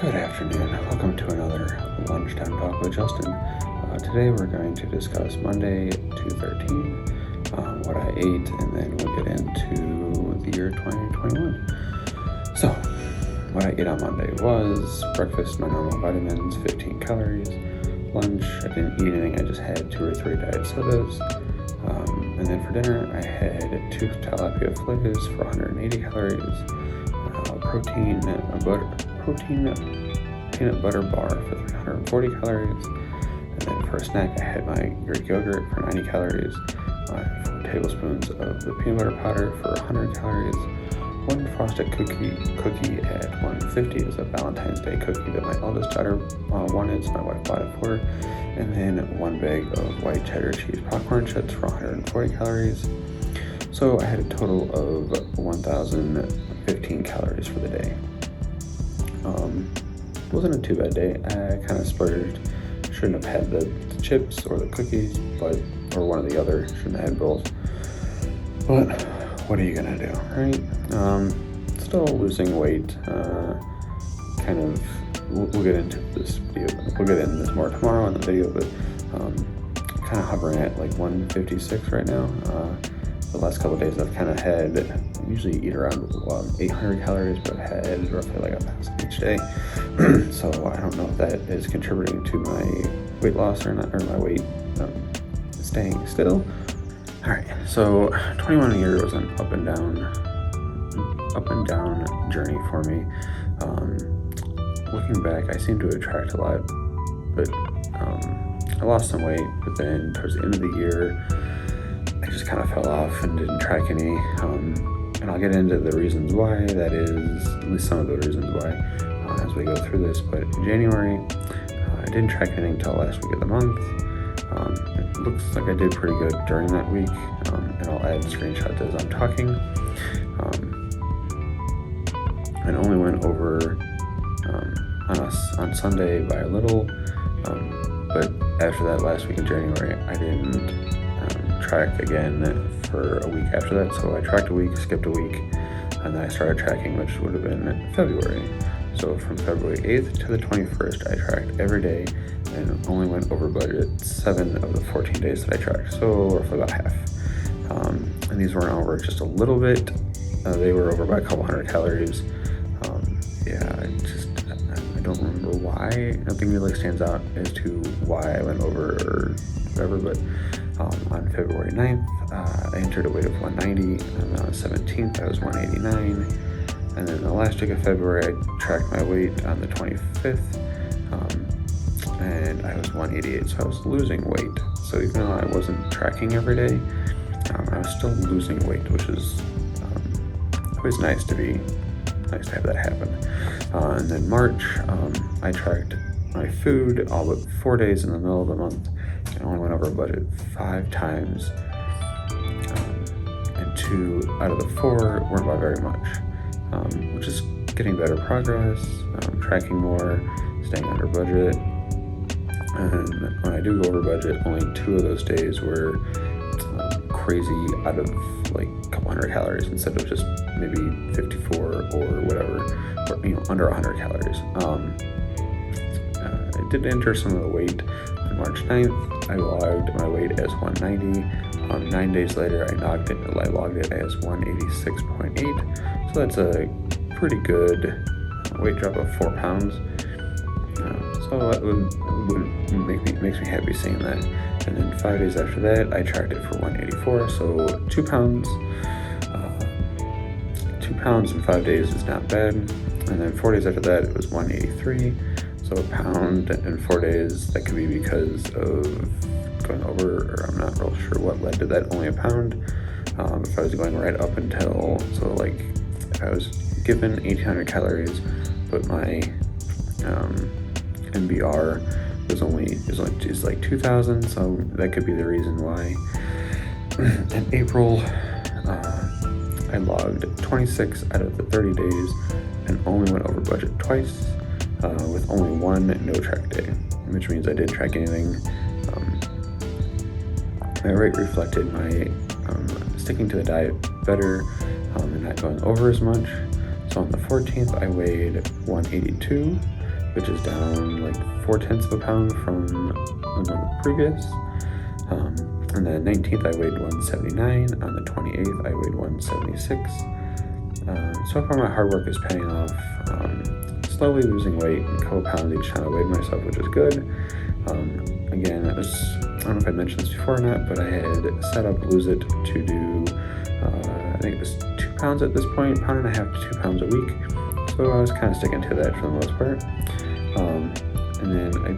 Good afternoon. Welcome to another Lunchtime Talk with Justin. Today we're going to discuss Monday 2/13, what I ate, and then we'll get into the year 2021. So, what I ate on Monday was breakfast, my normal vitamins, 15 calories. Lunch, I didn't eat anything, I just had 2 or 3 diet sodas. And then for dinner, I had 2 tilapia fillets for 180 calories, protein peanut butter bar for 340 calories, and then for a snack I had my Greek yogurt for 90 calories, 4 tablespoons of the peanut butter powder for 100 calories, 1 frosted cookie at 150. It was a Valentine's Day cookie that my eldest daughter wanted, so my wife bought it for her, and then 1 bag of white cheddar cheese popcorn chips for 140 calories. So I had a total of 1,015 calories for the day. Wasn't a too bad day. I kind of splurged. Shouldn't have had the chips or the cookies, or one or the other. Shouldn't have had both. But what are you gonna do, right? Still losing weight. We'll get into this video. We'll get into this more tomorrow in the video, but kind of hovering at like 156 right now. The last couple of days I've kind of had, I usually eat around 800 calories, but I've had roughly like 1,000 each day. So I don't know if that is contributing to my weight loss or not, or my weight staying still. All right, so 21 year was an up and down journey for me. Looking back, I seem to attract a lot, but I lost some weight, but then towards the end of the year, I just kind of fell off and didn't track any, and I'll get into the reasons why that is, at least some of the reasons why, as we go through this. But in January, I didn't track anything until last week of the month. It looks like I did pretty good during that week, and I'll add screenshots as I'm talking. And only went over on Sunday by a little, but after that last week in January, I didn't track again for a week after that. So I tracked a week, skipped a week, and then I started tracking, which would have been February. So from February 8th to the 21st, I tracked every day and only went over budget 7 of the 14 days that I tracked, so roughly about half. And these weren't over just a little bit. They were over by a couple hundred calories. I don't remember why. Nothing really stands out as to why I went over or whatever, but on February 9th, I entered a weight of 190, and on the 17th, I was 189, and then the last week of February, I tracked my weight on the 25th, and I was 188, so I was losing weight. So even though I wasn't tracking every day, I was still losing weight, which is always nice to have that happen. And then March, I tracked my food all but 4 days in the middle of the month. I only went over budget 5 times, and 2 out of the 4 weren't by very much, which is getting better progress, tracking more, staying under budget. And when I do go over budget, only 2 of those days were crazy out of like a couple hundred calories instead of just maybe 54 or whatever, or under 100 calories. I did enter some of the weight on March 9th. I logged my weight as 190. 9 days later, I logged it as 186.8. So that's a pretty good weight drop of 4 pounds. So that makes me happy seeing that. And then 5 days after that, I tracked it for 184. So 2 pounds. 2 pounds in 5 days is not bad. And then 4 days after that, it was 183. So a pound in 4 days. That could be because of going over, or I'm not real sure what led to that. Only a pound. If I was going right up until, so like if I was given 1,800 calories, but my MBR is like 2,000, so that could be the reason why. In April, I logged 26 out of the 30 days and only went over budget twice, with only 1 no track day, which means I didn't track anything. My rate reflected my sticking to the diet better, and not going over as much. So on the 14th, I weighed 182. which is down like 0.4 of a pound from the month previous. On the 19th, I weighed 179. On the 28th, I weighed 176. So far, my hard work is paying off. Slowly losing weight, a couple pounds each time I weighed myself, which is good. Again, I don't know if I mentioned this before or not, but I had set up Lose It to do, I think it was 2 pounds at this point, 1.5 pounds to 2 pounds a week. So I was kind of sticking to that for the most part. And then I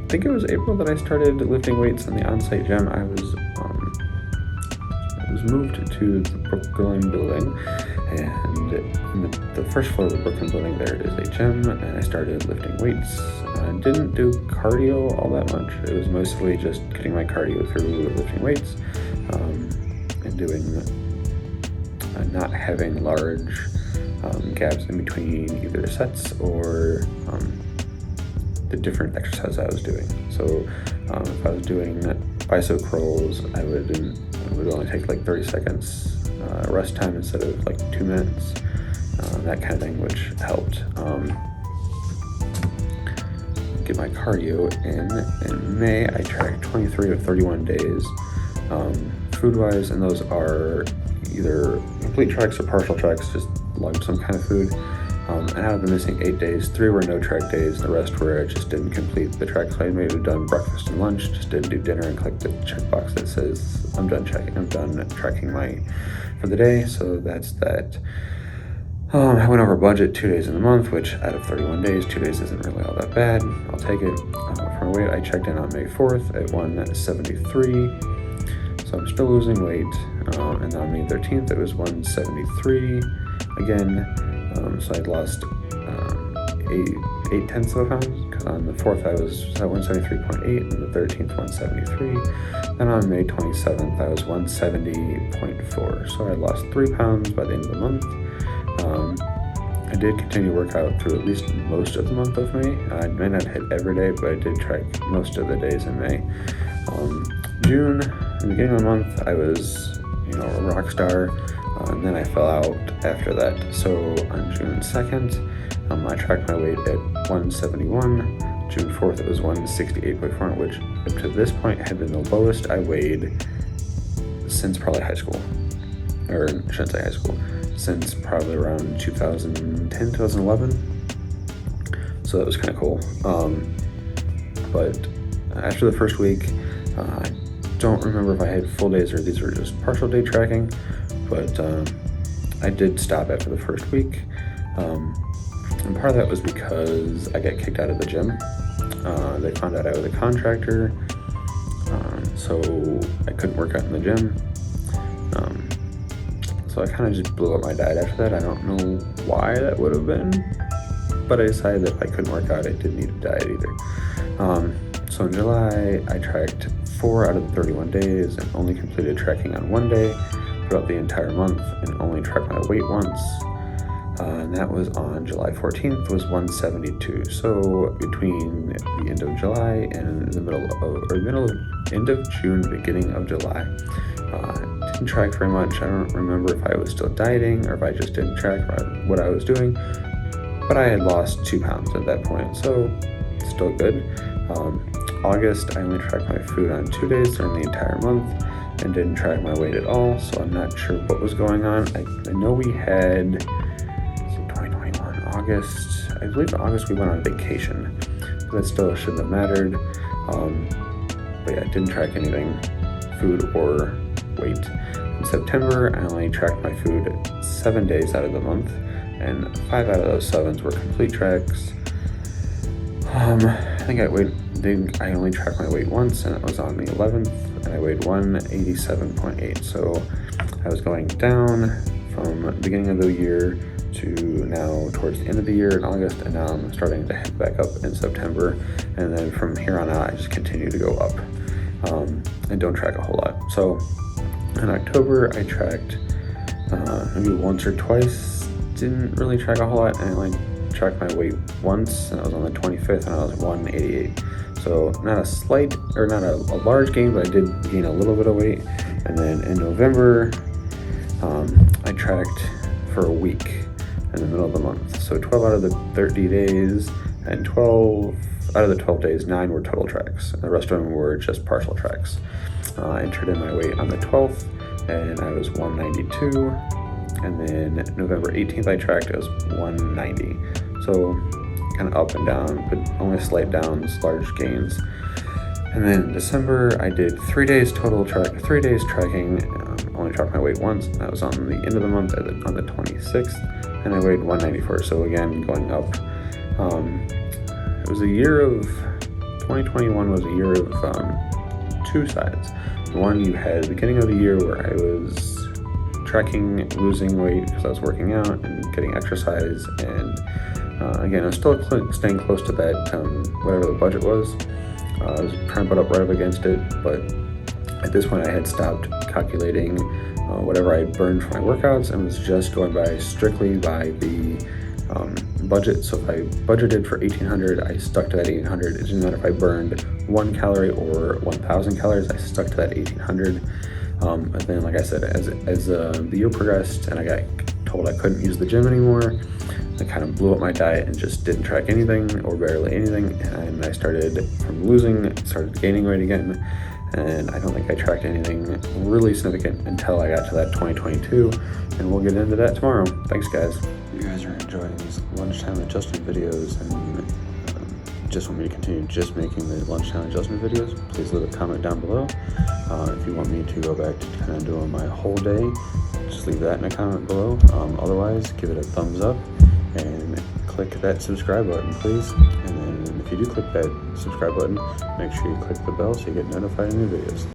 think it was April that I started lifting weights in the on-site gym. I was moved to the Brooklyn building, and in the first floor of the Brooklyn building there is a gym, and I started lifting weights. I didn't do cardio all that much. It was mostly just getting my cardio through lifting weights, and doing not having large gaps in between either sets or the different exercises I was doing. So if I was doing bicep curls, it would only take like 30 seconds rest time instead of like 2 minutes, that kind of thing, which helped get my cardio in. In May, I tracked 23 of 31 days food-wise, and those are either complete tracks or partial tracks, just logged some kind of food. And out of the missing 8 days, 3 were no track days. The rest were I just didn't complete the track. So I may have done breakfast and lunch, just didn't do dinner, and click the checkbox that says I'm done tracking for the day. So that's that. I went over budget 2 days in the month, which out of 31 days, 2 days isn't really all that bad. I'll take it. For my weight, I checked in on May 4th at 173. So I'm still losing weight. And on May 13th, it was 173 again. So I'd lost 0.8 of a pound, because on the 4th I was at 173.8, and the 13th 173. Then on May 27th I was 170.4. So I lost 3 pounds by the end of the month. I did continue to work out through at least most of the month of May. I may not hit every day, but I did track most of the days in May. June, in the beginning of the month, I was, a rock star. And then I fell out after that. So on June 2nd, I tracked my weight at 171. June 4th, it was 168.4, which up to this point had been the lowest I weighed since probably high school. Or I shouldn't say high school, since probably around 2010, 2011. So that was kind of cool. But after the first week, I don't remember if I had full days or these were just partial day tracking. But I did stop after the first week, and part of that was because I got kicked out of the gym. They found out I was a contractor, so I couldn't work out in the gym. So I kind of just blew up my diet after that. I don't know why that would have been, but I decided that if I couldn't work out, I didn't need a diet either. So in July, I tracked 4 out of the 31 days and only completed tracking on 1 day throughout the entire month, and only tracked my weight once, and that was on July 14th, was 172. So between the end of July and end of June, beginning of July, didn't track very much. I don't remember if I was still dieting or if I just didn't track what I was doing, but I had lost 2 pounds at that point, so still good. August, I only tracked my food on 2 days during the entire month, and didn't track my weight at all, so I'm not sure what was going on. I know we had 2021 August. I believe in August we went on vacation, but that still shouldn't have mattered. But yeah, I didn't track anything, food or weight. In September, I only tracked my food 7 days out of the month, and 5 out of those 7s were complete tracks. I only tracked my weight once, and it was on the 11th, and I weighed 187.8. So I was going down from the beginning of the year to now towards the end of the year in August, and now I'm starting to head back up in September, and then from here on out I just continue to go up, and don't track a whole lot. So in October I tracked maybe once or twice, didn't really track a whole lot, and I only tracked my weight once, and I was on the 25th, and I was 188. So not a large gain, but I did gain a little bit of weight. And then in November, I tracked for a week in the middle of the month. So 12 out of the 30 days, and 12 out of the 12 days, 9 were total tracks. The rest of them were just partial tracks. I entered in my weight on the 12th, and I was 192. And then November 18th, I tracked, it was 190. So kind of up and down, but only slight downs, large gains. And then December, I did 3 days total track, 3 days tracking. Only tracked my weight once. That was on the end of the month, on the 26th, and I weighed 194. So again, going up. It was a year of 2021 was a year of two sides. One, you had the beginning of the year where I was tracking, losing weight because I was working out and getting exercise, and again, I was still staying close to that whatever the budget was. I was trying to put up right up against it, but at this point I had stopped calculating whatever I burned for my workouts and was just going strictly by the budget. So if I budgeted for 1800, I stuck to that 1800. It doesn't matter if I burned 1 calorie or 1000 calories, I stuck to that 1800. And then, like I said, as the year progressed and I got told I couldn't use the gym anymore, I kind of blew up my diet and just didn't track anything or barely anything. And I started from losing, started gaining weight again. And I don't think I tracked anything really significant until I got to that 2022, and we'll get into that tomorrow. Thanks, guys. If you guys are enjoying these lunchtime adjustment videos and just want me to continue just making the lunchtime adjustment videos, please leave a comment down below. If you want me to go back to kind of doing my whole day, just leave that in a comment below. Otherwise, give it a thumbs up and click that subscribe button, please. And then if you do click that subscribe button, make sure you click the bell so you get notified of new videos.